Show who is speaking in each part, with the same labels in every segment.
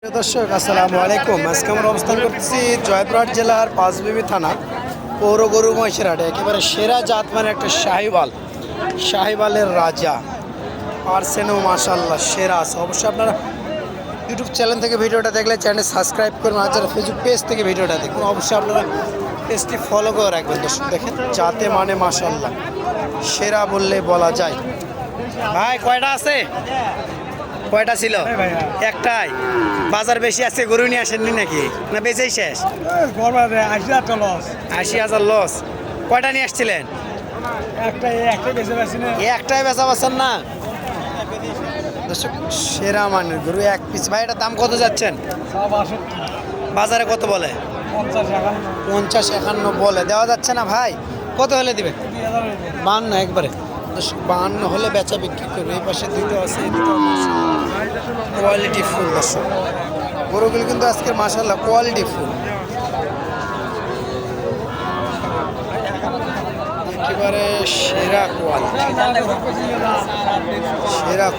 Speaker 1: প্রিয় দর্শক আসসালামু আলাইকুম। আজকে আমরা অবস্থান করতেছি জয়পুরহাট জেলার পাঁচবিবি থানা পৌর গরু মহিষের হাটে। একেবারে সেরা জাত মানে একটা শাহিওয়ালের রাজা পার্সেনও মাশাআল্লাহ সেরা আছে। অবশ্যই আপনারা ইউটিউব চ্যানেল থেকে ভিডিওটা দেখলে চ্যানেল সাবস্ক্রাইব করুন, আর যারা ফেসবুক পেজ থেকে ভিডিওটা দেখুন অবশ্যই আপনারা পেজটি ফলো করে রাখবেন। দর্শক দেখেন জাতে মানে মাশাআল্লাহ সেরা বললে বলা যায়। ভাই কয়টা আছে? কয়টা ছিল? একটাই। বাজার বেশি আছে, গরু নিয়ে আসেননি নাকি, না বেচেই শেষ? 80,000 লস। কয়টা নিয়ে আসছিলেন? একটাই বেচা পাচ্ছেন না। সেরা মানের গরু এক পিস। ভাই এটার দাম কত যাচ্ছেন? বাজারে কত বলে? 50-51 বলে। দেওয়া যাচ্ছে না ভাই? কত হলে দিবে? 52 একবারে। 52 হলে বেচা বিক্রি করবে। এই পাশে দুটো আছে, এই দুটো কোয়ালিটি ফুল। দর্শক গরুগুলো কিন্তু আজকের মাশাআল্লাহ কোয়ালিটি ফুল, একেবারে সেরা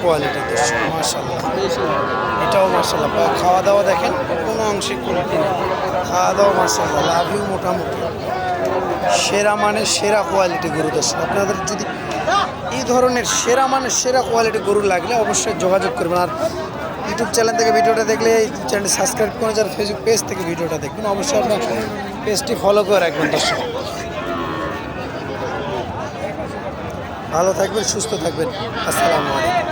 Speaker 1: কোয়ালিটি দর্শক মাশাআল্লাহ। এটাও মাশাআল্লাহ খাওয়া দাওয়া দেখেন কোনো অংশে কমতি নেই, খাওয়া দাওয়া মাশাআল্লাহ লাভিও মোটামুটি সেরা মানে সেরা কোয়ালিটি গরু। দর্শক আপনাদের যদি এই ধরনের সেরা মানে সেরা কোয়ালিটি গরু লাগলে অবশ্যই যোগাযোগ করবেন। আর ইউটিউব চ্যানেল থেকে ভিডিওটা দেখলে এই চ্যানেলটি সাবস্ক্রাইব করে, যারা ফেসবুক পেজ থেকে ভিডিওটা দেখবেন অবশ্যই আপনার পেজটি ফলো করে রাখবেন। দর্শক ভালো থাকবেন, সুস্থ থাকবেন। আসসালামু আলাইকুম।